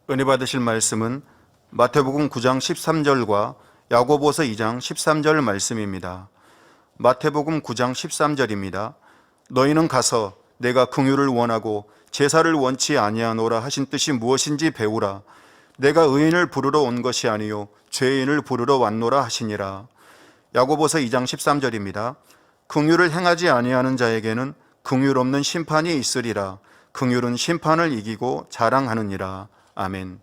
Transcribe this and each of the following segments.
은혜 받으실 말씀은 마태복음 9장 13절과 야고보서 2장 13절 말씀입니다. 마태복음 9장 13절입니다. 너희는 가서 내가 긍휼을 원하고 제사를 원치 아니하노라 하신 뜻이 무엇인지 배우라. 내가 의인을 부르러 온 것이 아니요 죄인을 부르러 왔노라 하시니라. 야고보서 2장 13절입니다. 긍휼을 행하지 아니하는 자에게는 긍휼 없는 심판이 있으리라. 긍휼은 심판을 이기고 자랑하느니라. 아멘.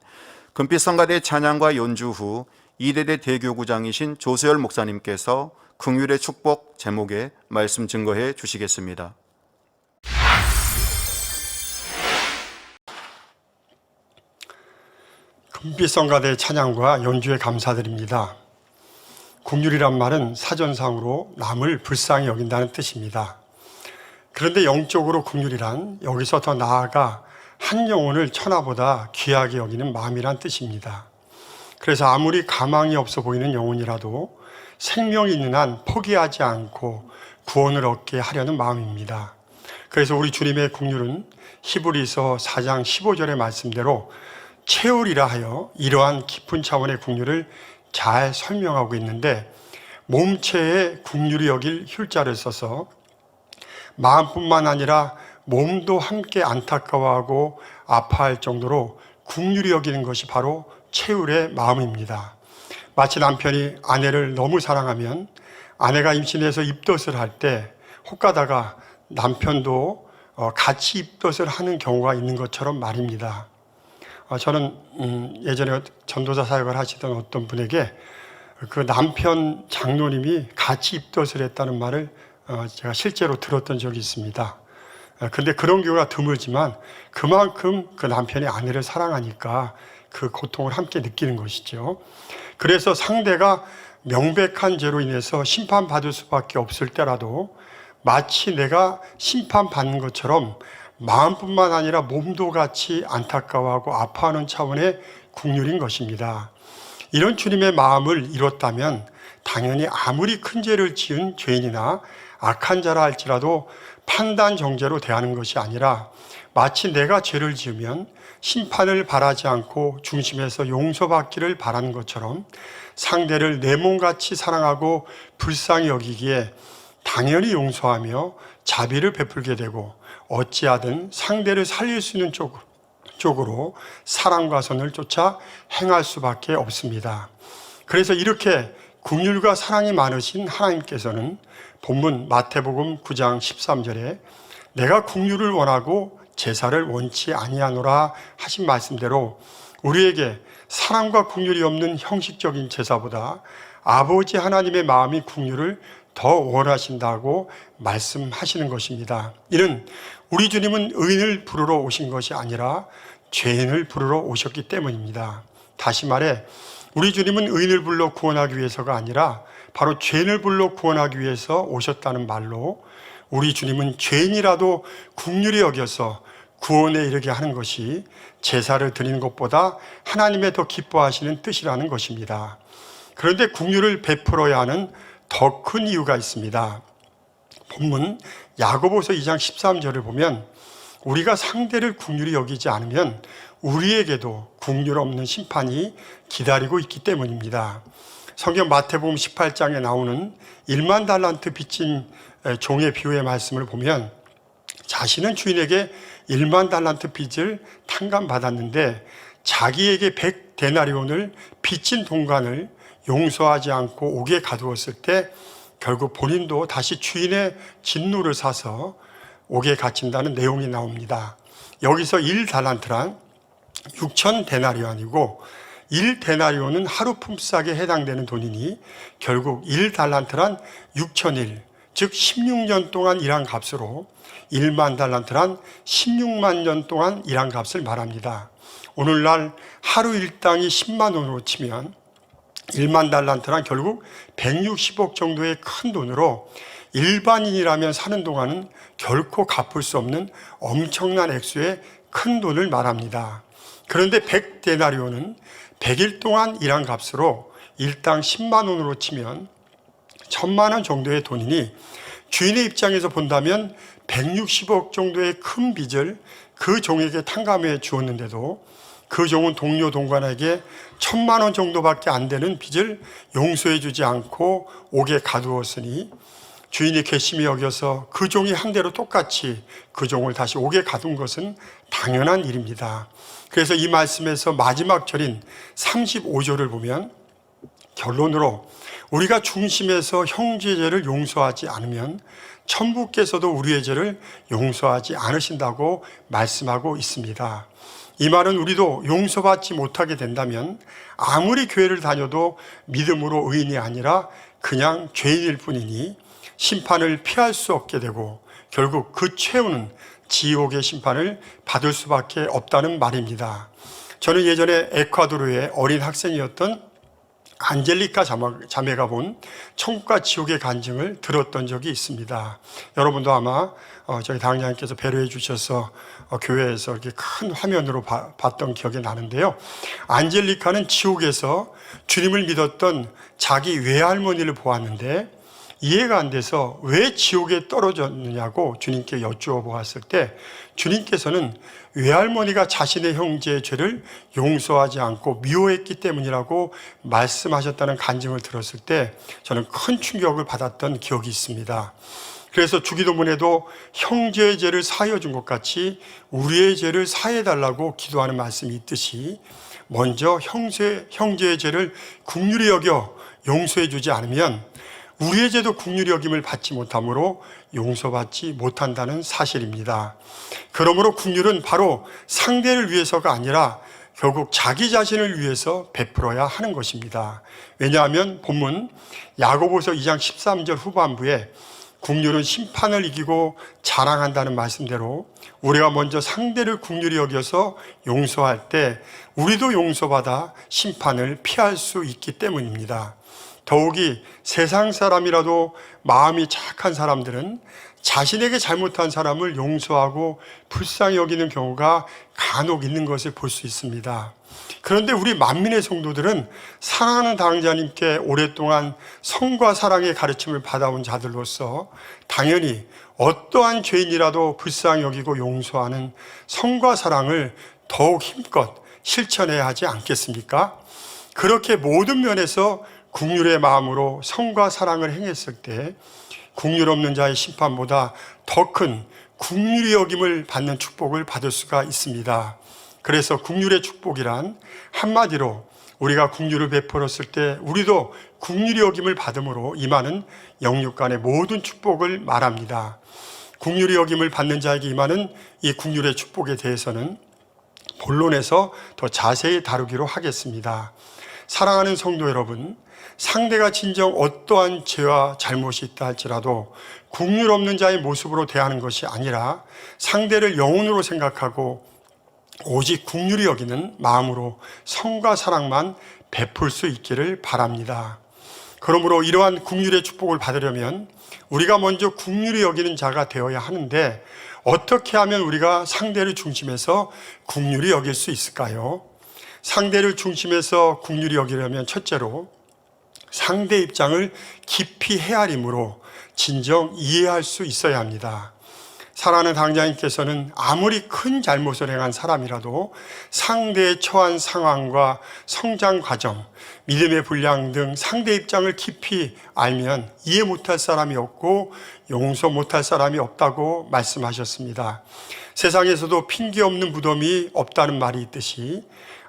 금빛 성가대 찬양과 연주 후 이대대 대교구장이신 조수열 목사님께서 긍휼의 축복 제목의 말씀 증거해 주시겠습니다. 금빛 성가대 찬양과 연주에 감사드립니다. 긍휼이란 말은 사전상으로 남을 불쌍히 여긴다는 뜻입니다. 그런데 영적으로 긍휼이란 여기서 더 나아가 한 영혼을 천하보다 귀하게 여기는 마음이란 뜻입니다. 그래서 아무리 가망이 없어 보이는 영혼이라도 생명이 있는 한 포기하지 않고 구원을 얻게 하려는 마음입니다. 그래서 우리 주님의 긍휼은 히브리서 4장 15절의 말씀대로 채우리라 하여 이러한 깊은 차원의 긍휼을 잘 설명하고 있는데, 몸체에 긍휼히 여길 휼자를 써서 마음뿐만 아니라 몸도 함께 안타까워하고 아파할 정도로 긍휼히 여기는 것이 바로 채울의 마음입니다. 마치 남편이 아내를 너무 사랑하면 아내가 임신해서 입덧을 할 때 혹가다가 남편도 같이 입덧을 하는 경우가 있는 것처럼 말입니다. 저는 예전에 전도사 사역을 하시던 어떤 분에게 그 남편 장로님이 같이 입덧을 했다는 말을 제가 실제로 들었던 적이 있습니다. 근데 그런 경우가 드물지만 그만큼 그 남편이 아내를 사랑하니까 그 고통을 함께 느끼는 것이죠. 그래서 상대가 명백한 죄로 인해서 심판받을 수밖에 없을 때라도 마치 내가 심판받는 것처럼 마음뿐만 아니라 몸도 같이 안타까워하고 아파하는 차원의 긍휼인 것입니다. 이런 주님의 마음을 이뤘다면 당연히 아무리 큰 죄를 지은 죄인이나 악한 자라 할지라도 판단 정죄로 대하는 것이 아니라 마치 내가 죄를 지으면 심판을 바라지 않고 중심에서 용서받기를 바라는 것처럼 상대를 내 몸같이 사랑하고 불쌍히 여기기에 당연히 용서하며 자비를 베풀게 되고 어찌하든 상대를 살릴 수 있는 쪽으로 사랑과 선을 쫓아 행할 수밖에 없습니다. 그래서 이렇게 긍휼과 사랑이 많으신 하나님께서는 본문 마태복음 9장 13절에 내가 긍휼을 원하고 제사를 원치 아니하노라 하신 말씀대로 우리에게 사랑과 긍휼이 없는 형식적인 제사보다 아버지 하나님의 마음이 긍휼을 더 원하신다고 말씀하시는 것입니다. 이는 우리 주님은 의인을 부르러 오신 것이 아니라 죄인을 부르러 오셨기 때문입니다. 다시 말해 우리 주님은 의인을 불러 구원하기 위해서가 아니라 바로 죄인을 불러 구원하기 위해서 오셨다는 말로 우리 주님은 죄인이라도 긍휼히 여겨서 구원에 이르게 하는 것이 제사를 드리는 것보다 하나님의 더 기뻐하시는 뜻이라는 것입니다. 그런데 긍휼을 베풀어야 하는 더 큰 이유가 있습니다. 본문 야고보서 2장 13절을 보면 우리가 상대를 긍휼히 여기지 않으면 우리에게도 긍휼 없는 심판이 기다리고 있기 때문입니다. 성경 마태복음 18장에 나오는 1만 달란트 빚진 종의 비유의 말씀을 보면 자신은 주인에게 1만 달란트 빚을 탕감받았는데 자기에게 100데나리온을 빚진 동관을 용서하지 않고 옥에 가두었을 때 결국 본인도 다시 주인의 진노를 사서 옥에 갇힌다는 내용이 나옵니다. 여기서 1달란트란 6,000데나리온이고 1데나리온은 하루 품삯에 해당되는 돈이니 결국 1달란트란 6,000일, 즉 16년 동안 일한 값으로 1만 달란트란 16만 년 동안 일한 값을 말합니다. 오늘날 하루 일당이 10만 원으로 치면 1만 달란트란 결국 160억 정도의 큰 돈으로 일반인이라면 사는 동안은 결코 갚을 수 없는 엄청난 액수의 큰 돈을 말합니다. 그런데 100데나리온은 100일 동안 일한 값으로 일당 10만 원으로 치면 1,000만 원 정도의 돈이니 주인의 입장에서 본다면 160억 정도의 큰 빚을 그 종에게 탕감해 주었는데도 그 종은 동료 동관에게 1,000만 원 정도밖에 안 되는 빚을 용서해 주지 않고 옥에 가두었으니 주인이 괘씸히 여겨서 그 종이 한 대로 똑같이 그 종을 다시 옥에 가둔 것은 당연한 일입니다. 그래서 이 말씀에서 마지막 절인 35절을 보면 결론으로 우리가 중심에서 형제의 죄를 용서하지 않으면 천부께서도 우리의 죄를 용서하지 않으신다고 말씀하고 있습니다. 이 말은 우리도 용서받지 못하게 된다면 아무리 교회를 다녀도 믿음으로 의인이 아니라 그냥 죄인일 뿐이니 심판을 피할 수 없게 되고 결국 그 최후는 지옥의 심판을 받을 수밖에 없다는 말입니다. 저는 예전에 에콰도르의 어린 학생이었던 안젤리카 자매가 본 천국과 지옥의 간증을 들었던 적이 있습니다. 여러분도 아마 저희 당장님께서 배려해 주셔서 교회에서 이렇게 큰 화면으로 봤던 기억이 나는데요. 안젤리카는 지옥에서 주님을 믿었던 자기 외할머니를 보았는데 이해가 안 돼서 왜 지옥에 떨어졌느냐고 주님께 여쭈어 보았을 때 주님께서는 외할머니가 자신의 형제의 죄를 용서하지 않고 미워했기 때문이라고 말씀하셨다는 간증을 들었을 때 저는 큰 충격을 받았던 기억이 있습니다. 그래서 주기도문에도 형제의 죄를 사하여 준 것 같이 우리의 죄를 사해 달라고 기도하는 말씀이 있듯이 먼저 형제의 죄를 긍휼히 여겨 용서해 주지 않으면 우리의 죄도 긍휼히 여김을 받지 못하므로 용서받지 못한다는 사실입니다. 그러므로 긍휼은 바로 상대를 위해서가 아니라 결국 자기 자신을 위해서 베풀어야 하는 것입니다. 왜냐하면 본문 야고보서 2장 13절 후반부에 긍휼은 심판을 이기고 자랑한다는 말씀대로 우리가 먼저 상대를 긍휼히 여겨서 용서할 때 우리도 용서받아 심판을 피할 수 있기 때문입니다. 더욱이 세상 사람이라도 마음이 착한 사람들은 자신에게 잘못한 사람을 용서하고 불쌍히 여기는 경우가 간혹 있는 것을 볼 수 있습니다. 그런데 우리 만민의 성도들은 사랑하는 당자님께 오랫동안 성과 사랑의 가르침을 받아온 자들로서 당연히 어떠한 죄인이라도 불쌍히 여기고 용서하는 성과 사랑을 더욱 힘껏 실천해야 하지 않겠습니까? 그렇게 모든 면에서 긍휼의 마음으로 성과 사랑을 행했을 때 긍휼 없는 자의 심판보다 더 큰 긍휼히 여김을 받는 축복을 받을 수가 있습니다. 그래서 긍휼의 축복이란 한마디로 우리가 긍휼을 베풀었을 때 우리도 긍휼히 여김을 받음으로 임하는 영육간의 모든 축복을 말합니다. 긍휼히 여김을 받는 자에게 임하는 이 긍휼의 축복에 대해서는 본론에서 더 자세히 다루기로 하겠습니다. 사랑하는 성도 여러분, 상대가 진정 어떠한 죄와 잘못이 있다 할지라도 긍휼 없는 자의 모습으로 대하는 것이 아니라 상대를 영혼으로 생각하고 오직 긍휼히 여기는 마음으로 성과 사랑만 베풀 수 있기를 바랍니다. 그러므로 이러한 긍휼의 축복을 받으려면 우리가 먼저 긍휼히 여기는 자가 되어야 하는데 어떻게 하면 우리가 상대를 중심해서 긍휼히 여길 수 있을까요? 상대를 중심해서 긍휼히 여기려면 첫째로 상대 입장을 깊이 헤아림으로 진정 이해할 수 있어야 합니다. 사랑하는 당자님께서는 아무리 큰 잘못을 행한 사람이라도 상대의 처한 상황과 성장 과정, 믿음의 분량 등 상대 입장을 깊이 알면 이해 못할 사람이 없고 용서 못할 사람이 없다고 말씀하셨습니다. 세상에서도 핑계 없는 무덤이 없다는 말이 있듯이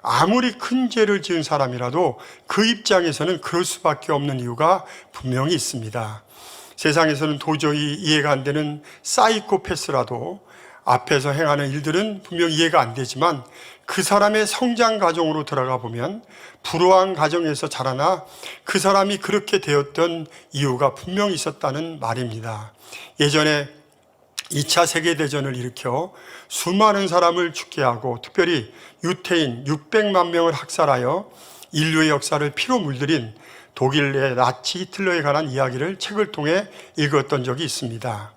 아무리 큰 죄를 지은 사람이라도 그 입장에서는 그럴 수밖에 없는 이유가 분명히 있습니다. 세상에서는 도저히 이해가 안 되는 사이코패스라도 앞에서 행하는 일들은 분명 이해가 안 되지만 그 사람의 성장 과정으로 들어가 보면 불우한 가정에서 자라나 그 사람이 그렇게 되었던 이유가 분명히 있었다는 말입니다. 예전에 2차 세계대전을 일으켜 수많은 사람을 죽게 하고 특별히 유태인 600만 명을 학살하여 인류의 역사를 피로 물들인 독일의 나치 히틀러에 관한 이야기를 책을 통해 읽었던 적이 있습니다.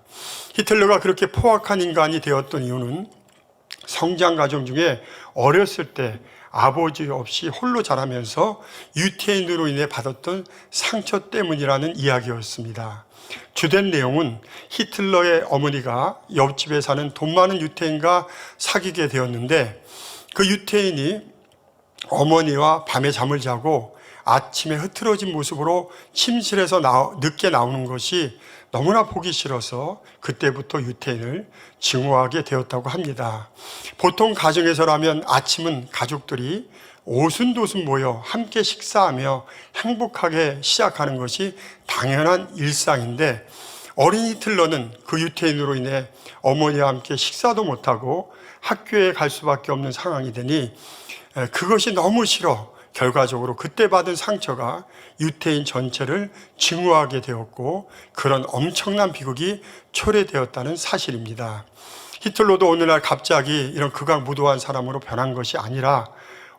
히틀러가 그렇게 포악한 인간이 되었던 이유는 성장 과정 중에 어렸을 때 아버지 없이 홀로 자라면서 유태인으로 인해 받았던 상처 때문이라는 이야기였습니다. 주된 내용은 히틀러의 어머니가 옆집에 사는 돈 많은 유태인과 사귀게 되었는데 그 유태인이 어머니와 밤에 잠을 자고 아침에 흐트러진 모습으로 침실에서 늦게 나오는 것이 너무나 보기 싫어서 그때부터 유태인을 증오하게 되었다고 합니다. 보통 가정에서라면 아침은 가족들이 오순도순 모여 함께 식사하며 행복하게 시작하는 것이 당연한 일상인데, 어린 히틀러는 그 유태인으로 인해 어머니와 함께 식사도 못하고 학교에 갈 수밖에 없는 상황이 되니 그것이 너무 싫어 결과적으로 그때 받은 상처가 유태인 전체를 증오하게 되었고, 그런 엄청난 비극이 초래되었다는 사실입니다. 히틀러도 오늘날 갑자기 이런 극악무도한 사람으로 변한 것이 아니라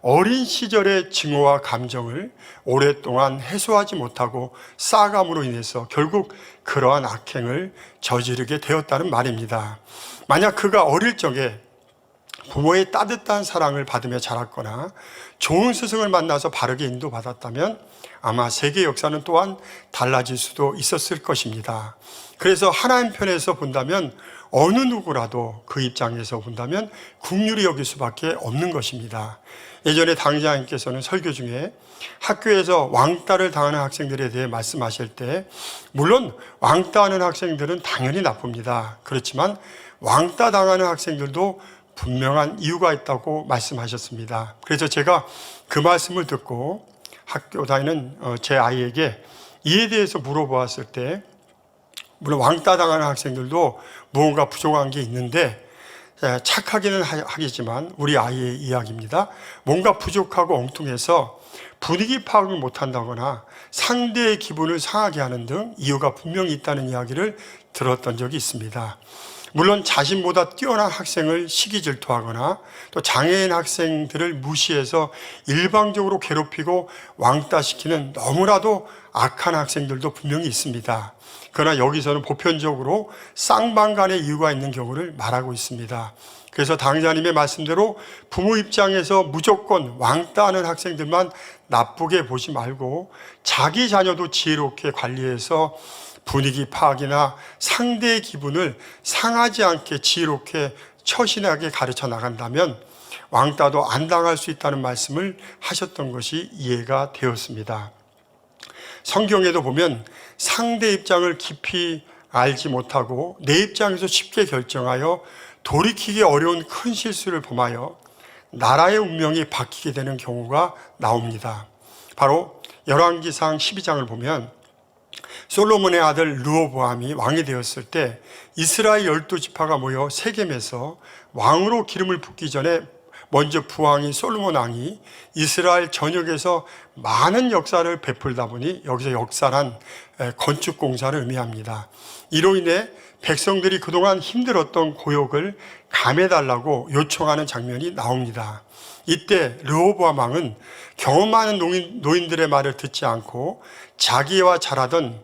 어린 시절의 증오와 감정을 오랫동안 해소하지 못하고 쌓아감으로 인해서 결국 그러한 악행을 저지르게 되었다는 말입니다. 만약 그가 어릴 적에 부모의 따뜻한 사랑을 받으며 자랐거나 좋은 스승을 만나서 바르게 인도받았다면 아마 세계 역사는 또한 달라질 수도 있었을 것입니다. 그래서 하나님 편에서 본다면 어느 누구라도 그 입장에서 본다면 긍휼히 여길 수밖에 없는 것입니다. 예전에 당장님께서는 설교 중에 학교에서 왕따를 당하는 학생들에 대해 말씀하실 때, 물론 왕따하는 학생들은 당연히 나쁩니다. 그렇지만 왕따 당하는 학생들도 분명한 이유가 있다고 말씀하셨습니다. 그래서 제가 그 말씀을 듣고 학교 다니는 제 아이에게 이에 대해서 물어보았을 때, 물론 왕따 당하는 학생들도 무언가 부족한 게 있는데 착하기는 하겠지만 우리 아이의 이야기입니다. 뭔가 부족하고 엉뚱해서 분위기 파악을 못한다거나 상대의 기분을 상하게 하는 등 이유가 분명히 있다는 이야기를 들었던 적이 있습니다. 물론 자신보다 뛰어난 학생을 시기 질투하거나 또 장애인 학생들을 무시해서 일방적으로 괴롭히고 왕따시키는 너무나도 악한 학생들도 분명히 있습니다. 그러나 여기서는 보편적으로 쌍방간의 이유가 있는 경우를 말하고 있습니다. 그래서 당자님의 말씀대로 부모 입장에서 무조건 왕따하는 학생들만 나쁘게 보지 말고 자기 자녀도 지혜롭게 관리해서 분위기 파악이나 상대의 기분을 상하지 않게 지혜롭게 처신하게 가르쳐 나간다면 왕따도 안 당할 수 있다는 말씀을 하셨던 것이 이해가 되었습니다. 성경에도 보면 상대 입장을 깊이 알지 못하고 내 입장에서 쉽게 결정하여 돌이키기 어려운 큰 실수를 범하여 나라의 운명이 바뀌게 되는 경우가 나옵니다. 바로 열왕기상 12장을 보면 솔로몬의 아들 르호보암이 왕이 되었을 때 이스라엘 12지파가 모여 세겜에서 왕으로 기름을 붓기 전에 먼저 부왕인 솔로몬 왕이 이스라엘 전역에서 많은 역사를 베풀다 보니 여기서 역사란 건축 공사를 의미합니다. 이로 인해 백성들이 그동안 힘들었던 고역을 감해달라고 요청하는 장면이 나옵니다. 이때 르호보암 왕은 경험 많은 노인들의 말을 듣지 않고 자기와 자라던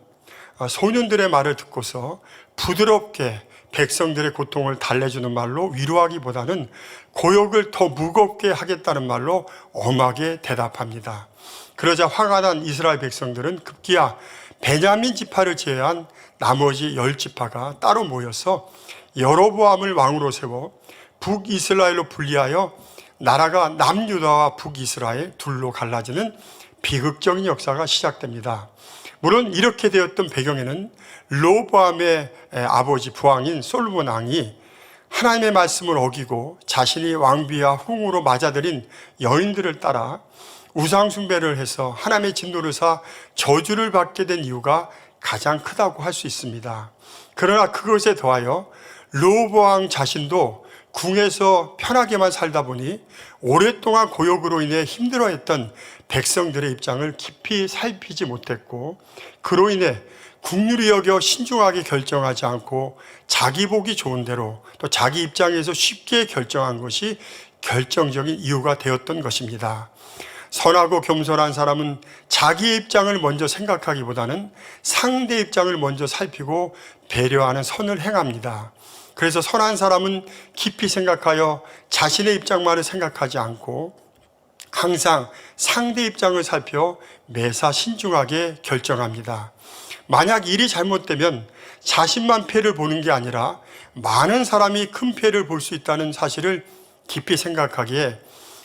소년들의 말을 듣고서 부드럽게 백성들의 고통을 달래주는 말로 위로하기보다는 고역을 더 무겁게 하겠다는 말로 엄하게 대답합니다. 그러자 화가 난 이스라엘 백성들은 급기야 베냐민 지파를 제외한 나머지 10지파가 따로 모여서 여로보암을 왕으로 세워 북이스라엘로 분리하여 나라가 남유다와 북이스라엘 둘로 갈라지는 비극적인 역사가 시작됩니다. 물론 이렇게 되었던 배경에는 르호보암의 아버지 부왕인 솔로몬 왕이 하나님의 말씀을 어기고 자신이 왕비와 흥으로 맞아들인 여인들을 따라 우상 숭배를 해서 하나님의 진노를 사 저주를 받게 된 이유가 가장 크다고 할 수 있습니다. 그러나 그것에 더하여 르호보암 자신도 궁에서 편하게만 살다 보니 오랫동안 고역으로 인해 힘들어했던 백성들의 입장을 깊이 살피지 못했고, 그로 인해 긍휼히 여겨 신중하게 결정하지 않고 자기 보기 좋은 대로 또 자기 입장에서 쉽게 결정한 것이 결정적인 이유가 되었던 것입니다. 선하고 겸손한 사람은 자기의 입장을 먼저 생각하기보다는 상대 입장을 먼저 살피고 배려하는 선을 행합니다. 그래서 선한 사람은 깊이 생각하여 자신의 입장만을 생각하지 않고 항상 상대 입장을 살펴 매사 신중하게 결정합니다. 만약 일이 잘못되면 자신만 피해를 보는 게 아니라 많은 사람이 큰 피해를 볼 수 있다는 사실을 깊이 생각하기에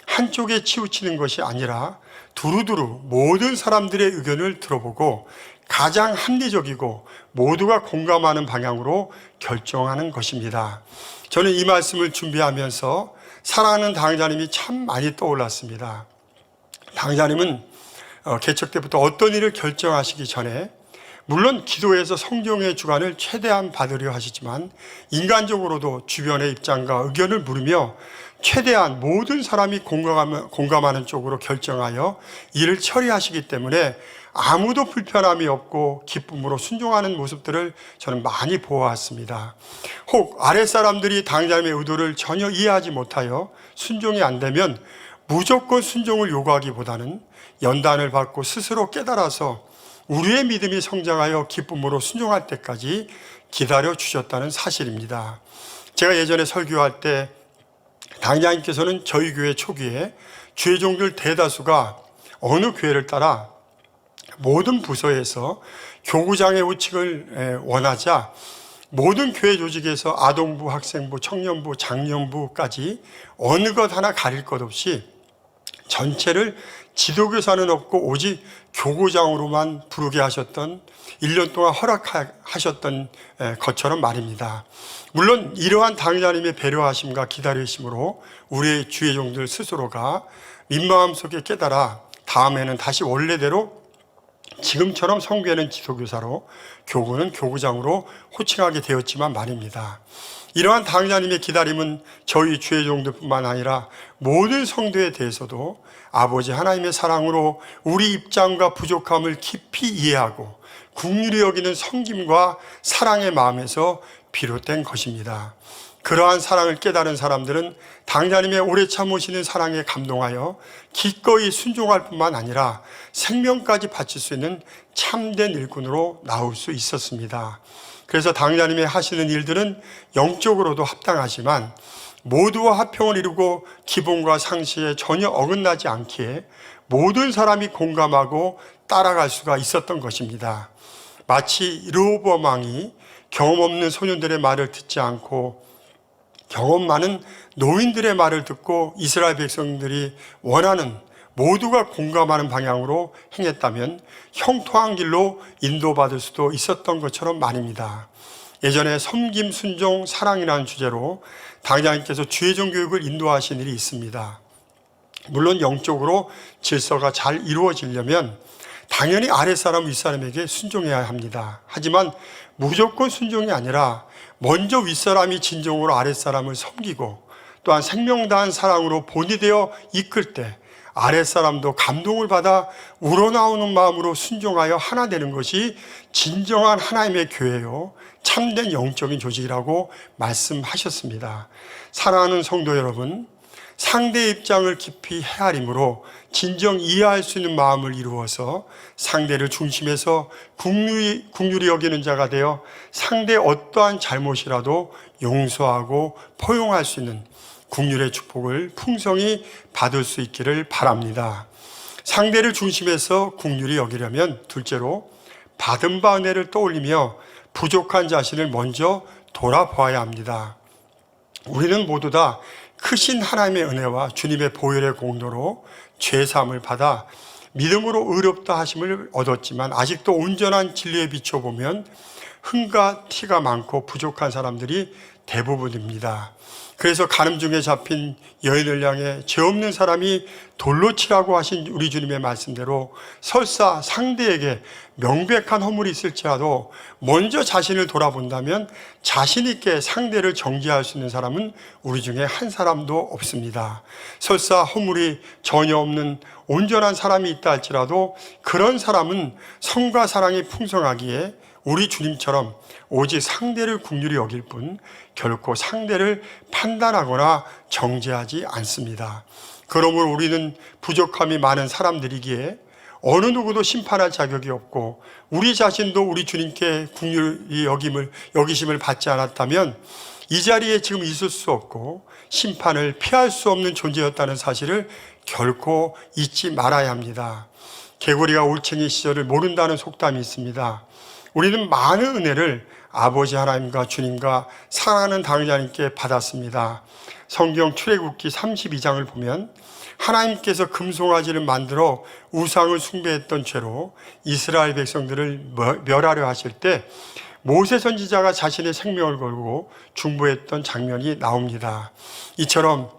한쪽에 치우치는 것이 아니라 두루두루 모든 사람들의 의견을 들어보고 가장 합리적이고 모두가 공감하는 방향으로 결정하는 것입니다. 저는 이 말씀을 준비하면서 사랑하는 당자님이 참 많이 떠올랐습니다. 당자님은 개척 때부터 어떤 일을 결정하시기 전에 물론 기도에서 성경의 주관을 최대한 받으려 하시지만 인간적으로도 주변의 입장과 의견을 물으며 최대한 모든 사람이 공감하는 쪽으로 결정하여 일을 처리하시기 때문에 아무도 불편함이 없고 기쁨으로 순종하는 모습들을 저는 많이 보아왔습니다. 혹 아랫사람들이 당자님의 의도를 전혀 이해하지 못하여 순종이 안 되면 무조건 순종을 요구하기보다는 연단을 받고 스스로 깨달아서 우리의 믿음이 성장하여 기쁨으로 순종할 때까지 기다려 주셨다는 사실입니다. 제가 예전에 설교할 때 당장님께서는 저희 교회 초기에 주의 종들 대다수가 어느 교회를 따라 모든 부서에서 교구장의 호칭을 원하자 모든 교회 조직에서 아동부, 학생부, 청년부, 장년부까지 어느 것 하나 가릴 것 없이 전체를 지도교사는 없고 오직 교구장으로만 부르게 하셨던 1년 동안 허락하셨던 것처럼 말입니다. 물론 이러한 당자님의 배려하심과 기다리심으로 우리의 주의 종들 스스로가 민망함 속에 깨달아 다음에는 다시 원래대로 지금처럼 성교회는 지도교사로 교구는 교구장으로 호칭하게 되었지만 말입니다. 이러한 당자님의 기다림은 저희 주의 종들뿐만 아니라 모든 성도에 대해서도 아버지 하나님의 사랑으로 우리 입장과 부족함을 깊이 이해하고 긍휼히 여기는 섬김과 사랑의 마음에서 비롯된 것입니다. 그러한 사랑을 깨달은 사람들은 당자님의 오래 참으시는 사랑에 감동하여 기꺼이 순종할 뿐만 아니라 생명까지 바칠 수 있는 참된 일꾼으로 나올 수 있었습니다. 그래서 당자님의 하시는 일들은 영적으로도 합당하지만 모두와 화평을 이루고 기본과 상시에 전혀 어긋나지 않기에 모든 사람이 공감하고 따라갈 수가 있었던 것입니다. 마치 르호보암 왕이 경험 없는 소년들의 말을 듣지 않고 경험 많은 노인들의 말을 듣고 이스라엘 백성들이 원하는 모두가 공감하는 방향으로 행했다면 형통한 길로 인도받을 수도 있었던 것처럼 말입니다. 예전에 섬김, 순종, 사랑이라는 주제로 당장님께서 주의종 교육을 인도하신 일이 있습니다. 물론 영적으로 질서가 잘 이루어지려면 당연히 아랫사람, 윗사람에게 순종해야 합니다. 하지만 무조건 순종이 아니라 먼저 윗사람이 진정으로 아랫사람을 섬기고 또한 생명 다한 사랑으로 본이 되어 이끌 때 아랫사람도 감동을 받아 우러나오는 마음으로 순종하여 하나 되는 것이 진정한 하나님의 교회요 참된 영적인 조직이라고 말씀하셨습니다. 사랑하는 성도 여러분, 상대의 입장을 깊이 헤아림으로 진정 이해할 수 있는 마음을 이루어서 상대를 중심에서 긍휼히 여기는 자가 되어 상대의 어떠한 잘못이라도 용서하고 포용할 수 있는 긍휼의 축복을 풍성히 받을 수 있기를 바랍니다. 상대를 중심에서 긍휼히 여기려면 둘째로 받은 바 은혜를 떠올리며 부족한 자신을 먼저 돌아보아야 합니다. 우리는 모두 다 크신 하나님의 은혜와 주님의 보혈의 공로로 죄사함을 받아 믿음으로 의롭다 하심을 얻었지만 아직도 온전한 진리에 비춰보면 흠과 티가 많고 부족한 사람들이 대부분입니다. 그래서 가늠 중에 잡힌 여인을 향해 죄 없는 사람이 돌로 치라고 하신 우리 주님의 말씀대로 설사 상대에게 명백한 허물이 있을지라도 먼저 자신을 돌아본다면 자신 있게 상대를 정죄할 수 있는 사람은 우리 중에 한 사람도 없습니다. 설사 허물이 전혀 없는 온전한 사람이 있다 할지라도 그런 사람은 성과 사랑이 풍성하기에 우리 주님처럼 오직 상대를 긍휼히 여길 뿐 결코 상대를 판단하거나 정죄하지 않습니다. 그러므로 우리는 부족함이 많은 사람들이기에 어느 누구도 심판할 자격이 없고 우리 자신도 우리 주님께 긍휼히 여기심을 받지 않았다면 이 자리에 지금 있을 수 없고 심판을 피할 수 없는 존재였다는 사실을 결코 잊지 말아야 합니다. 개구리가 올챙이 시절을 모른다는 속담이 있습니다. 우리는 많은 은혜를 아버지 하나님과 주님과 사랑하는 당자님께 받았습니다. 성경 출애굽기 32장을 보면 하나님께서 금송아지를 만들어 우상을 숭배했던 죄로 이스라엘 백성들을 멸하려 하실 때 모세 선지자가 자신의 생명을 걸고 중보했던 장면이 나옵니다. 이처럼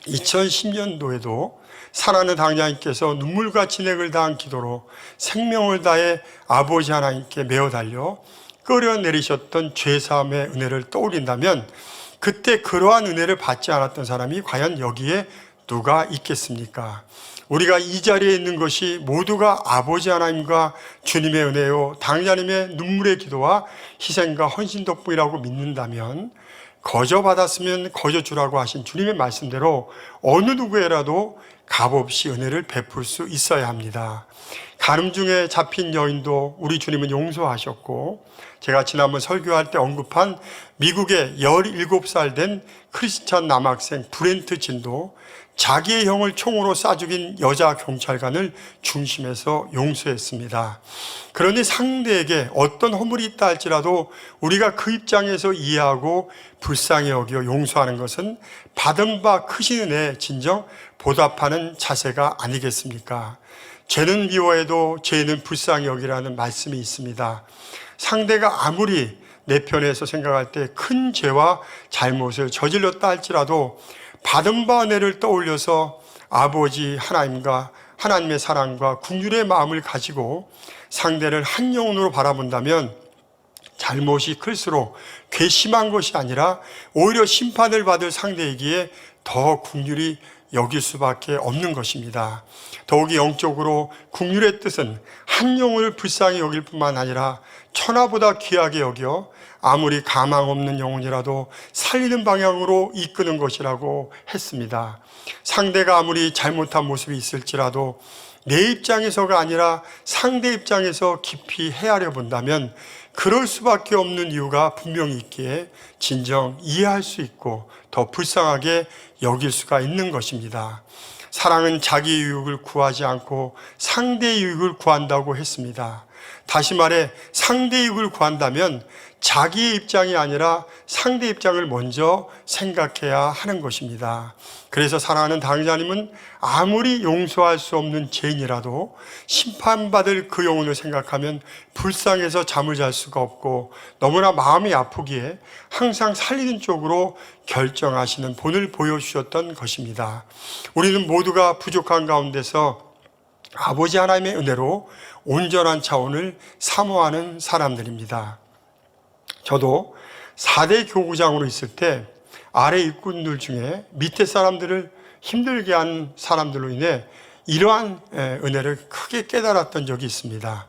2010년도에도 사랑하는 당자님께서 눈물과 진액을 다한 기도로 생명을 다해 아버지 하나님께 메어 달려 끌어내리셨던 죄사함의 은혜를 떠올린다면 그때 그러한 은혜를 받지 않았던 사람이 과연 여기에 누가 있겠습니까? 우리가 이 자리에 있는 것이 모두가 아버지 하나님과 주님의 은혜요 당자님의 눈물의 기도와 희생과 헌신 덕분이라고 믿는다면 거저 받았으면 거저 주라고 하신 주님의 말씀대로 어느 누구에라도 값없이 은혜를 베풀 수 있어야 합니다. 간음 중에 잡힌 여인도 우리 주님은 용서하셨고, 제가 지난번 설교할 때 언급한 미국의 17살 된 크리스찬 남학생 브렌트 진도 자기의 형을 총으로 쏴 죽인 여자 경찰관을 중심에서 용서했습니다. 그러니 상대에게 어떤 허물이 있다 할지라도 우리가 그 입장에서 이해하고 불쌍히 여겨 용서하는 것은 받은 바 크신 은혜에 진정 보답하는 자세가 아니겠습니까? 죄는 미워해도 죄는 불쌍히 여기라는 말씀이 있습니다. 상대가 아무리 내 편에서 생각할 때 큰 죄와 잘못을 저질렀다 할지라도 받은 바 은혜를 떠올려서 아버지 하나님과 하나님의 사랑과 긍휼의 마음을 가지고 상대를 한 영혼으로 바라본다면 잘못이 클수록 괘씸한 것이 아니라 오히려 심판을 받을 상대이기에 더 긍휼히 여길 수밖에 없는 것입니다. 더욱이 영적으로 긍휼의 뜻은 한 영혼을 불쌍히 여길 뿐만 아니라 천하보다 귀하게 여겨 아무리 가망 없는 영혼이라도 살리는 방향으로 이끄는 것이라고 했습니다. 상대가 아무리 잘못한 모습이 있을지라도 내 입장에서가 아니라 상대 입장에서 깊이 헤아려 본다면 그럴 수밖에 없는 이유가 분명히 있기에 진정 이해할 수 있고 더 불쌍하게 여길 수가 있는 것입니다. 사랑은 자기 유익을 구하지 않고 상대 유익을 구한다고 했습니다. 다시 말해 상대 유익을 구한다면 자기의 입장이 아니라 상대 입장을 먼저 생각해야 하는 것입니다. 그래서 사랑하는 당자님은 아무리 용서할 수 없는 죄인이라도 심판받을 그 영혼을 생각하면 불쌍해서 잠을 잘 수가 없고 너무나 마음이 아프기에 항상 살리는 쪽으로 결정하시는 본을 보여주셨던 것입니다. 우리는 모두가 부족한 가운데서 아버지 하나님의 은혜로 온전한 차원을 사모하는 사람들입니다. 저도 4대 교구장으로 있을 때 아래 일꾼들 중에 밑에 사람들을 힘들게 한 사람들로 인해 이러한 은혜를 크게 깨달았던 적이 있습니다.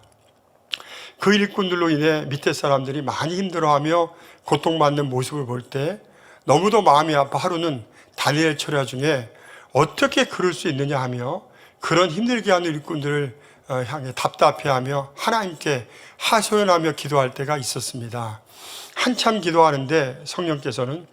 그 일꾼들로 인해 밑에 사람들이 많이 힘들어하며 고통받는 모습을 볼 때 너무도 마음이 아파 하루는 다니엘 철야 중에 어떻게 그럴 수 있느냐 하며 그런 힘들게 하는 일꾼들을 향해 답답해하며 하나님께 하소연하며 기도할 때가 있었습니다. 한참 기도하는데 성령께서는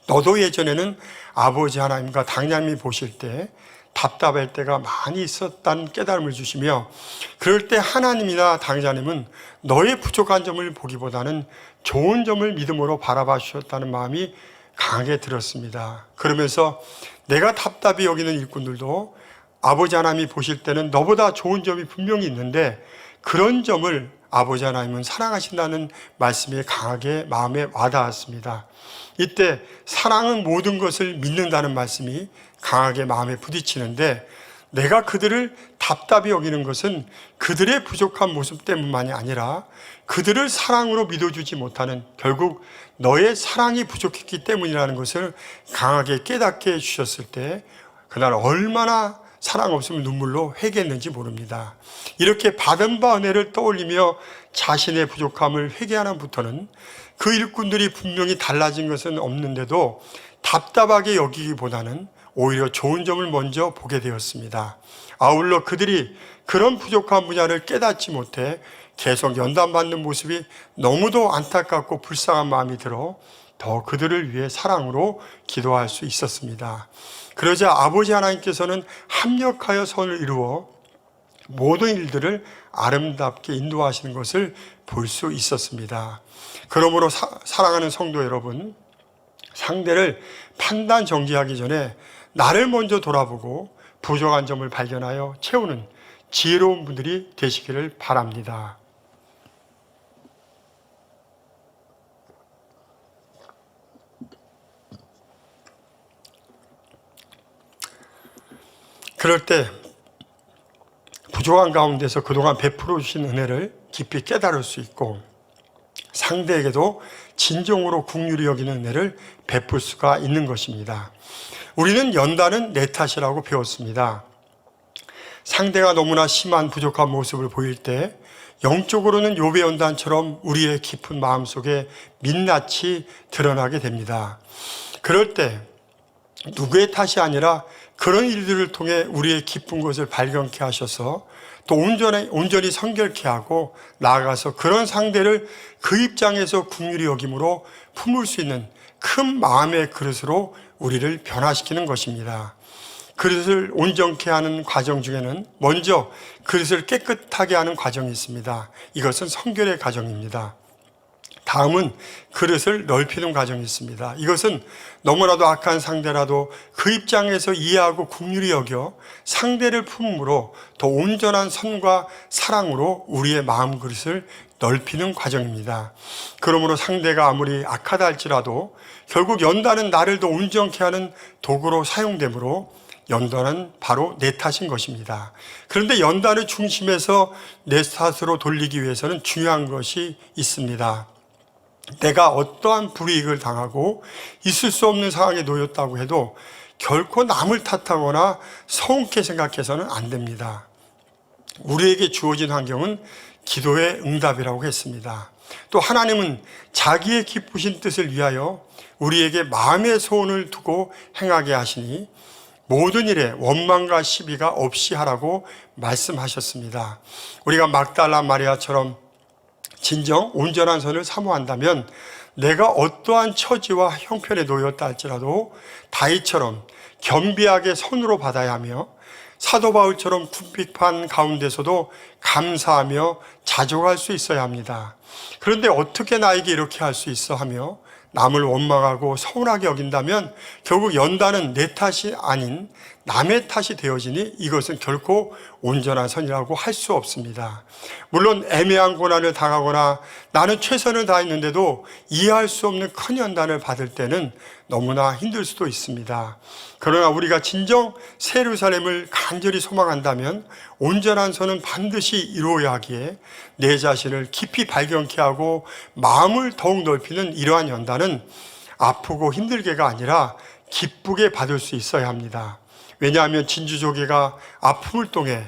너도 예전에는 아버지 하나님과 당자님이 보실 때 답답할 때가 많이 있었다는 깨달음을 주시며 그럴 때 하나님이나 당자님은 너의 부족한 점을 보기보다는 좋은 점을 믿음으로 바라봐 주셨다는 마음이 강하게 들었습니다. 그러면서 내가 답답히 여기는 일꾼들도 아버지 하나님이 보실 때는 너보다 좋은 점이 분명히 있는데 그런 점을 아버지 하나님은 사랑하신다는 말씀이 강하게 마음에 와닿았습니다. 이때 사랑은 모든 것을 믿는다는 말씀이 강하게 마음에 부딪히는데 내가 그들을 답답히 여기는 것은 그들의 부족한 모습 때문만이 아니라 그들을 사랑으로 믿어주지 못하는 결국 너의 사랑이 부족했기 때문이라는 것을 강하게 깨닫게 해주셨을 때 그날 얼마나 사랑 없으면 눈물로 회개했는지 모릅니다. 이렇게 받은 바 은혜를 떠올리며 자신의 부족함을 회개하는부터는 그 일꾼들이 분명히 달라진 것은 없는데도 답답하게 여기기보다는 오히려 좋은 점을 먼저 보게 되었습니다. 아울러 그들이 그런 부족한 분야를 깨닫지 못해 계속 연단받는 모습이 너무도 안타깝고 불쌍한 마음이 들어 더 그들을 위해 사랑으로 기도할 수 있었습니다. 그러자 아버지 하나님께서는 합력하여 선을 이루어 모든 일들을 아름답게 인도하시는 것을 볼 수 있었습니다. 그러므로 사랑하는 성도 여러분, 상대를 판단 정지하기 전에 나를 먼저 돌아보고 부족한 점을 발견하여 채우는 지혜로운 분들이 되시기를 바랍니다. 그럴 때 부족한 가운데서 그동안 베풀어 주신 은혜를 깊이 깨달을 수 있고 상대에게도 진정으로 긍휼히 여기는 은혜를 베풀 수가 있는 것입니다. 우리는 연단은 내 탓이라고 배웠습니다. 상대가 너무나 심한 부족한 모습을 보일 때 영적으로는 욥의 연단처럼 우리의 깊은 마음속에 민낯이 드러나게 됩니다. 그럴 때 누구의 탓이 아니라 그런 일들을 통해 우리의 기쁜 것을 발견케 하셔서 또 온전히 성결케 하고 나아가서 그런 상대를 그 입장에서 긍휼히 여김으로 품을 수 있는 큰 마음의 그릇으로 우리를 변화시키는 것입니다. 그릇을 온전케 하는 과정 중에는 먼저 그릇을 깨끗하게 하는 과정이 있습니다. 이것은 성결의 과정입니다. 다음은 그릇을 넓히는 과정이 있습니다. 이것은 너무나도 악한 상대라도 그 입장에서 이해하고 긍휼히 여겨 상대를 품음으로 더 온전한 선과 사랑으로 우리의 마음 그릇을 넓히는 과정입니다. 그러므로 상대가 아무리 악하다 할지라도 결국 연단은 나를 더 온전케 하는 도구로 사용되므로 연단은 바로 내 탓인 것입니다. 그런데 연단의 중심에서 내 탓으로 돌리기 위해서는 중요한 것이 있습니다. 내가 어떠한 불이익을 당하고 있을 수 없는 상황에 놓였다고 해도 결코 남을 탓하거나 서운케 생각해서는 안 됩니다. 우리에게 주어진 환경은 기도의 응답이라고 했습니다. 또 하나님은 자기의 기쁘신 뜻을 위하여 우리에게 마음의 소원을 두고 행하게 하시니 모든 일에 원망과 시비가 없이 하라고 말씀하셨습니다. 우리가 막달라 마리아처럼 진정 온전한 선을 사모한다면 내가 어떠한 처지와 형편에 놓였다 할지라도 다윗처럼 겸비하게 선으로 받아야 하며 사도 바울처럼 궁핍한 가운데서도 감사하며 자족할 수 있어야 합니다. 그런데 어떻게 나에게 이렇게 할 수 있어 하며 남을 원망하고 서운하게 여긴다면 결국 연단은 내 탓이 아닌 남의 탓이 되어지니 이것은 결코 온전한 선이라고 할 수 없습니다. 물론 애매한 고난을 당하거나 나는 최선을 다했는데도 이해할 수 없는 큰 연단을 받을 때는 너무나 힘들 수도 있습니다. 그러나 우리가 진정 새 예루살렘을 간절히 소망한다면 온전한 선은 반드시 이루어야 하기에 내 자신을 깊이 발견케 하고 마음을 더욱 넓히는 이러한 연단은 아프고 힘들게가 아니라 기쁘게 받을 수 있어야 합니다. 왜냐하면 진주조개가 아픔을 통해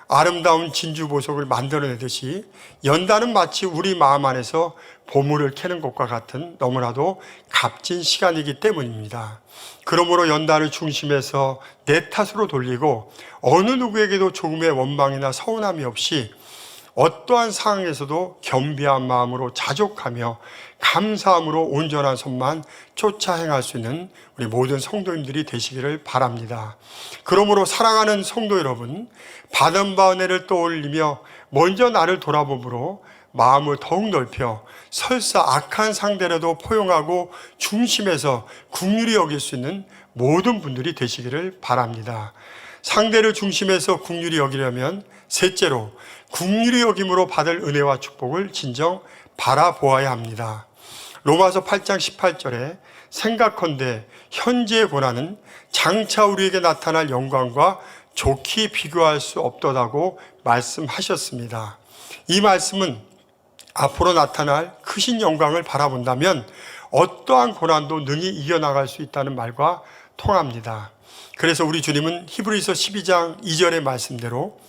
아름다운 진주 보석을 만들어내듯이 연단은 마치 우리 마음 안에서 보물을 캐는 것과 같은 너무나도 값진 시간이기 때문입니다. 그러므로 연단을 중심에서 내 탓으로 돌리고 어느 누구에게도 조금의 원망이나 서운함이 없이 어떠한 상황에서도 겸비한 마음으로 자족하며 감사함으로 온전한 선만 쫓아 행할 수 있는 우리 모든 성도님들이 되시기를 바랍니다. 그러므로 사랑하는 성도 여러분, 받은 바 은혜를 떠올리며 먼저 나를 돌아봄으로 마음을 더욱 넓혀 설사 악한 상대라도 포용하고 중심에서 긍휼히 여길 수 있는 모든 분들이 되시기를 바랍니다. 상대를 중심에서 긍휼히 여기려면 셋째로 긍휼히 여김으로 받을 은혜와 축복을 진정 바라보아야 합니다. 로마서 8장 18절에 생각컨대 현재의 고난은 장차 우리에게 나타날 영광과 좋게 비교할 수 없도다고 말씀하셨습니다. 이 말씀은 앞으로 나타날 크신 영광을 바라본다면 어떠한 고난도 능히 이겨나갈 수 있다는 말과 통합니다. 그래서 우리 주님은 히브리서 12장 2절의 말씀대로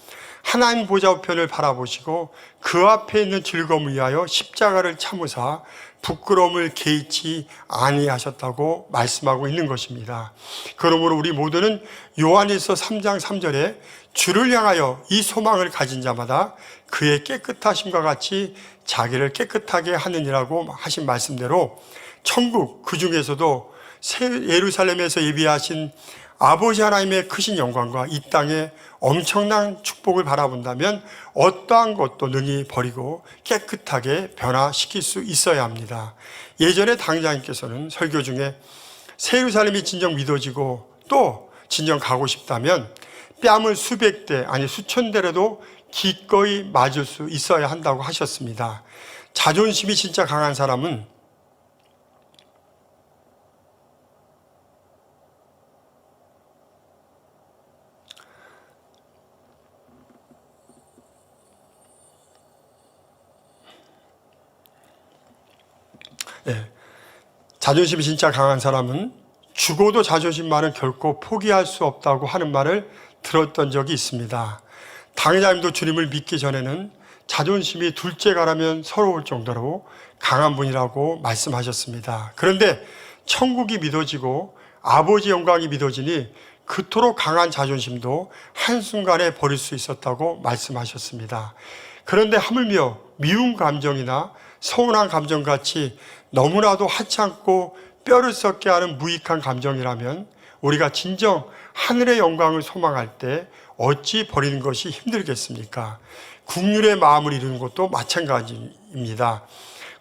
하나님 보좌 우편을 바라보시고 그 앞에 있는 즐거움을 위하여 십자가를 참으사 부끄러움을 개의치 아니하셨다고 말씀하고 있는 것입니다. 그러므로 우리 모두는 요한일서 3장 3절에 주를 향하여 이 소망을 가진 자마다 그의 깨끗하심과 같이 자기를 깨끗하게 하느니라고 하신 말씀대로 천국 그 중에서도 새 예루살렘에서 예비하신 아버지 하나님의 크신 영광과 이 땅에 엄청난 축복을 바라본다면 어떠한 것도 능히 버리고 깨끗하게 변화시킬 수 있어야 합니다. 예전에 당장님께서는 설교 중에 새 예루살렘이 진정 믿어지고 또 진정 가고 싶다면 뺨을 수백 대 아니 수천 대라도 기꺼이 맞을 수 있어야 한다고 하셨습니다. 자존심이 진짜 강한 사람은 자존심이 진짜 강한 사람은 죽어도 자존심만은 결코 포기할 수 없다고 하는 말을 들었던 적이 있습니다. 당회자님도 주님을 믿기 전에는 자존심이 둘째가라면 서러울 정도로 강한 분이라고 말씀하셨습니다. 그런데 천국이 믿어지고 아버지 영광이 믿어지니 그토록 강한 자존심도 한순간에 버릴 수 있었다고 말씀하셨습니다. 그런데 하물며 미운 감정이나 서운한 감정같이 너무나도 하찮고 뼈를 썩게 하는 무익한 감정이라면 우리가 진정 하늘의 영광을 소망할 때 어찌 버리는 것이 힘들겠습니까? 국률의 마음을 이루는 것도 마찬가지입니다.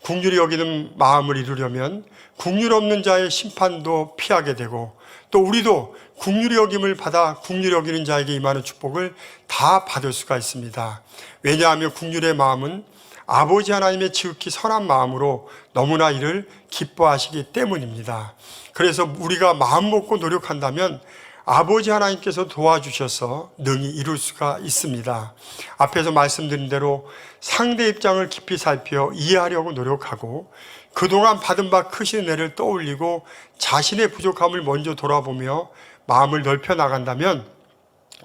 국률이 여기는 마음을 이루려면 국률 없는 자의 심판도 피하게 되고 또 우리도 국률이 여김을 받아 국률이 여기는 자에게 임하는 축복을 다 받을 수가 있습니다. 왜냐하면 국률의 마음은 아버지 하나님의 지극히 선한 마음으로 너무나 이를 기뻐하시기 때문입니다. 그래서 우리가 마음 먹고 노력한다면 아버지 하나님께서 도와주셔서 능히 이룰 수가 있습니다. 앞에서 말씀드린 대로 상대 입장을 깊이 살펴 이해하려고 노력하고 그동안 받은 바 크신 은혜를 떠올리고 자신의 부족함을 먼저 돌아보며 마음을 넓혀 나간다면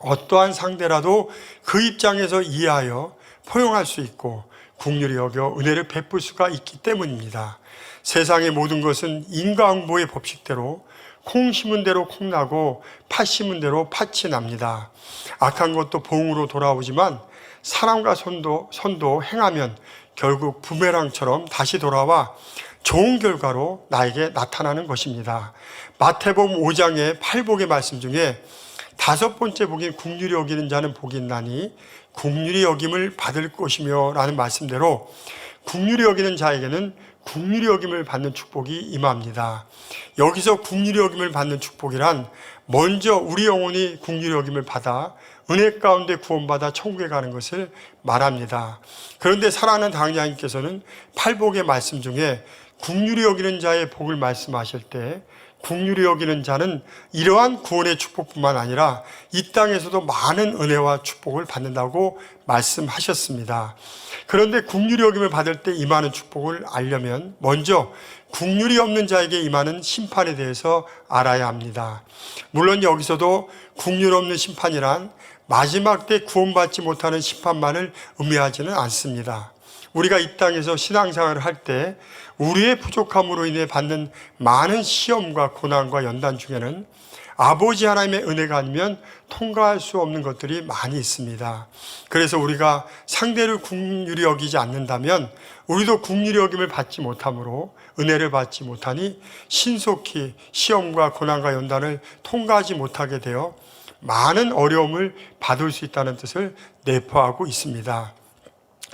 어떠한 상대라도 그 입장에서 이해하여 포용할 수 있고 긍휼히 여겨 은혜를 베풀 수가 있기 때문입니다. 세상의 모든 것은 인과응보의 법칙대로 콩 심은 대로 콩 나고 팥 심은 대로 팥이 납니다. 악한 것도 봉으로 돌아오지만 사람과 선도 행하면 결국 부메랑처럼 다시 돌아와 좋은 결과로 나에게 나타나는 것입니다. 마태복음 5장의 8복의 말씀 중에 5번째 복인 긍휼히 여기는 자는 복이 있나니 긍휼히 여김을 받을 것이며 라는 말씀대로 긍휼히 여기는 자에게는 긍휼히 여김을 받는 축복이 임합니다. 여기서 긍휼히 여김을 받는 축복이란 먼저 우리 영혼이 긍휼히 여김을 받아 은혜 가운데 구원받아 천국에 가는 것을 말합니다. 그런데 사랑하는 당장님께서는 8복의 말씀 중에 긍휼히 여기는 자의 복을 말씀하실 때 긍휼히 여기는 자는 이러한 구원의 축복뿐만 아니라 이 땅에서도 많은 은혜와 축복을 받는다고 말씀하셨습니다. 그런데 긍휼히 여김을 받을 때 임하는 축복을 알려면 먼저 긍휼이 없는 자에게 임하는 심판에 대해서 알아야 합니다. 물론 여기서도 긍휼 없는 심판이란 마지막 때 구원받지 못하는 심판만을 의미하지는 않습니다. 우리가 이 땅에서 신앙생활을 할 때 우리의 부족함으로 인해 받는 많은 시험과 고난과 연단 중에는 아버지 하나님의 은혜가 아니면 통과할 수 없는 것들이 많이 있습니다. 그래서 우리가 상대를 긍휼히 여기지 않는다면 우리도 긍휼히 여김을 받지 못하므로 은혜를 받지 못하니 신속히 시험과 고난과 연단을 통과하지 못하게 되어 많은 어려움을 받을 수 있다는 뜻을 내포하고 있습니다.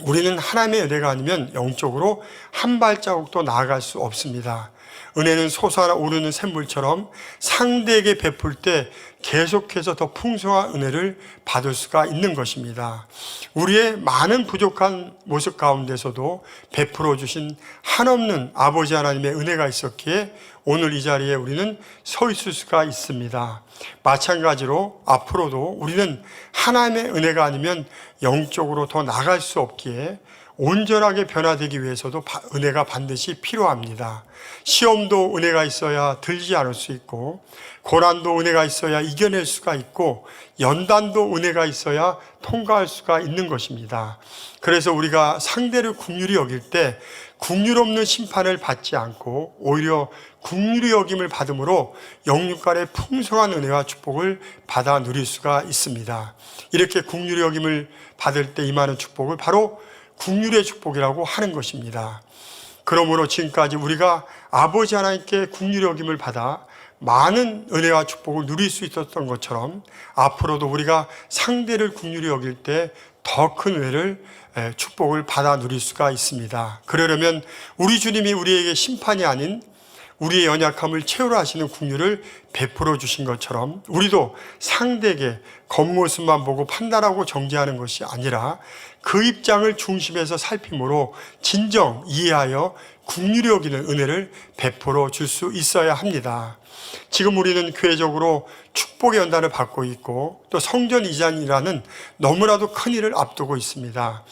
우리는 하나님의 은혜가 아니면 영적으로 한 발자국도 나아갈 수 없습니다. 은혜는 솟아오르는 샘물처럼 상대에게 베풀 때 계속해서 더 풍성한 은혜를 받을 수가 있는 것입니다. 우리의 많은 부족한 모습 가운데서도 베풀어 주신 한없는 아버지 하나님의 은혜가 있었기에 오늘 이 자리에 우리는 서 있을 수가 있습니다. 마찬가지로 앞으로도 우리는 하나님의 은혜가 아니면 영적으로 더 나갈 수 없기에 온전하게 변화되기 위해서도 은혜가 반드시 필요합니다. 시험도 은혜가 있어야 들지 않을 수 있고 고난도 은혜가 있어야 이겨낼 수가 있고 연단도 은혜가 있어야 통과할 수가 있는 것입니다. 그래서 우리가 상대를 긍휼히 여길 때 긍휼 없는 심판을 받지 않고 오히려 긍휼히 여김을 받음으로 영육간의 풍성한 은혜와 축복을 받아 누릴 수가 있습니다. 이렇게 긍휼히 여김을 받을 때 임하는 축복을 바로 긍휼의 축복이라고 하는 것입니다. 그러므로 지금까지 우리가 아버지 하나님께 긍휼히 여김을 받아 많은 은혜와 축복을 누릴 수 있었던 것처럼 앞으로도 우리가 상대를 긍휼히 여길 때 더 큰 은혜를 축복을 받아 누릴 수가 있습니다. 그러려면 우리 주님이 우리에게 심판이 아닌 우리의 연약함을 채우려 하시는 긍휼을 베풀어 주신 것처럼 우리도 상대에게 겉모습만 보고 판단하고 정죄하는 것이 아니라 그 입장을 중심에서 살핌으로 진정 이해하여 긍휼히 여기는 은혜를 베풀어 줄 수 있어야 합니다. 지금 우리는 교회적으로 축복의 연단을 받고 있고 또 성전 이전이라는 너무나도 큰 일을 앞두고 있습니다.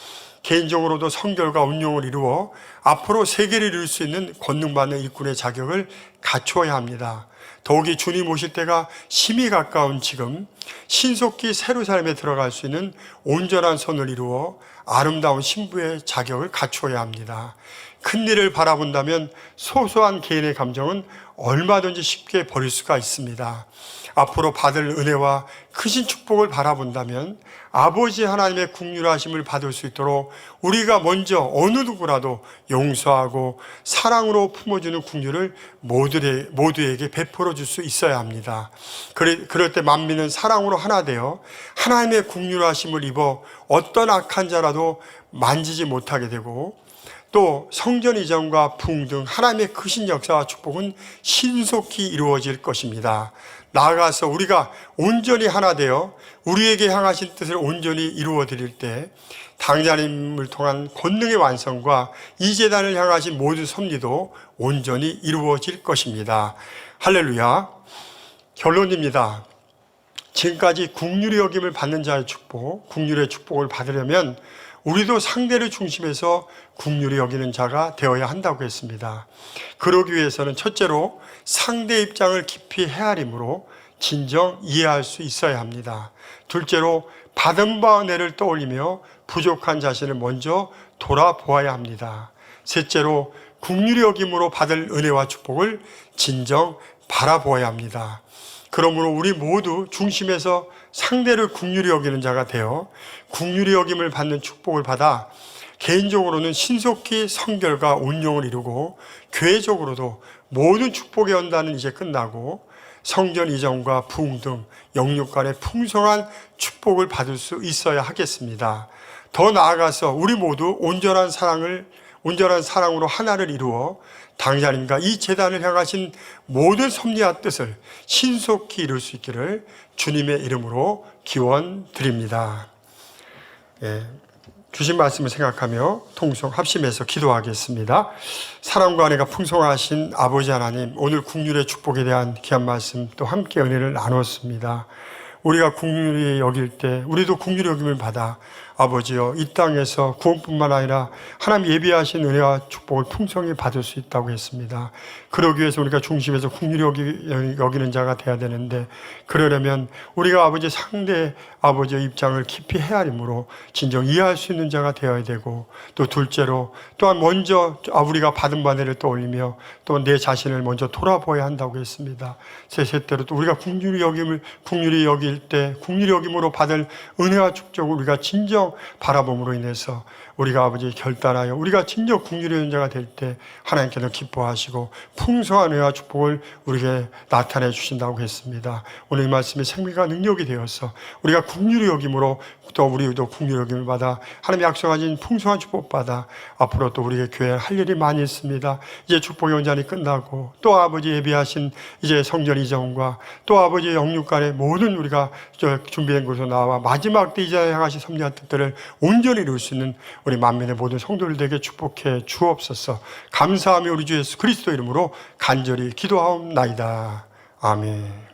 개인적으로도 성결과 운용을 이루어 앞으로 세계를 이룰 수 있는 권능받는 일꾼의 자격을 갖추어야 합니다. 더욱이 주님 오실 때가 심히 가까운 지금 신속히 새로 삶에 들어갈 수 있는 온전한 선을 이루어 아름다운 신부의 자격을 갖추어야 합니다. 큰 일을 바라본다면 소소한 개인의 감정은 얼마든지 쉽게 버릴 수가 있습니다. 앞으로 받을 은혜와 크신 축복을 바라본다면 아버지 하나님의 긍휼하심을 받을 수 있도록 우리가 먼저 어느 누구라도 용서하고 사랑으로 품어주는 긍휼을 모두에게 베풀어 줄 수 있어야 합니다. 그럴 때 만민은 사랑으로 하나 되어 하나님의 긍휼하심을 입어 어떤 악한 자라도 만지지 못하게 되고 또 성전 이전과 부흥 등 하나님의 크신 역사와 축복은 신속히 이루어질 것입니다. 나아가서 우리가 온전히 하나 되어 우리에게 향하신 뜻을 온전히 이루어 드릴 때 당자님을 통한 권능의 완성과 이 제단을 향하신 모든 섭리도 온전히 이루어질 것입니다. 할렐루야. 결론입니다. 지금까지 긍휼히 여김을 받는 자의 축복, 긍휼의 축복을 받으려면 우리도 상대를 중심해서 긍휼히 여기는 자가 되어야 한다고 했습니다. 그러기 위해서는 첫째로 상대 입장을 깊이 헤아림으로 진정 이해할 수 있어야 합니다. 둘째로 받은 바 은혜를 떠올리며 부족한 자신을 먼저 돌아보아야 합니다. 셋째로 긍휼히 여김으로 받을 은혜와 축복을 진정 바라보아야 합니다. 그러므로 우리 모두 중심에서 상대를 긍휼히 여기는 자가 되어 긍휼히 여김을 받는 축복을 받아 개인적으로는 신속히 성결과 온용을 이루고 교회적으로도 모든 축복의 연단은 이제 끝나고 성전 이전과 부흥 등 영육 간의 풍성한 축복을 받을 수 있어야 하겠습니다. 더 나아가서 우리 모두 온전한 사랑으로 하나를 이루어 당자님과 이 제단을 향하신 모든 섭리와 뜻을 신속히 이룰 수 있기를 주님의 이름으로 기원드립니다. 주신 말씀을 생각하며 통성 합심해서 기도하겠습니다. 사랑과 은혜가 풍성하신 아버지 하나님, 오늘 긍휼의 축복에 대한 귀한 말씀 또 함께 은혜를 나눴습니다. 우리가 긍휼히 여길 때 우리도 긍휼히 여김을 받아 아버지여 이 땅에서 구원뿐만 아니라 하나님 예비하신 은혜와 축복을 풍성히 받을 수 있다고 했습니다. 그러기 위해서 우리가 중심에서 긍휼히 여기는 자가 되어야 되는데 그러려면 우리가 아버지 상대 아버지의 입장을 깊이 헤아림으로 진정 이해할 수 있는 자가 되어야 되고 또 둘째로 또한 먼저 우리가 받은 바늘을 떠올리며 또 내 자신을 먼저 돌아보아야 한다고 했습니다. 셋째로 또 우리가 긍휼히 여길 때 긍휼히 여김으로 받을 은혜와 축복을 우리가 진정 바라봄으로 인해서 우리가 아버지 결단하여 우리가 진정 긍휼히 여기는 자가 될 때 하나님께서 기뻐하시고 풍성한 은혜와 축복을 우리에게 나타내 주신다고 했습니다. 오늘 이 말씀이 생명과 능력이 되어서 우리가 긍휼히 여김으로 또 우리도 긍휼히 여김을 받아 하나님 약속하신 풍성한 축복 받아 앞으로 또 우리의 교회에 할 일이 많이 있습니다. 이제 축복의 원전이 끝나고 또 아버지 예비하신 이제 성전 이전과 또 아버지의 영육간의 모든 우리가 준비된 곳으로 나와 마지막 때 이제 향하신 섭리와 뜻들을 온전히 이룰 수 있는 우리 만민의 모든 성도들에게 축복해 주옵소서. 감사하며 우리 주 예수 그리스도 이름으로 간절히 기도하옵나이다. 아멘.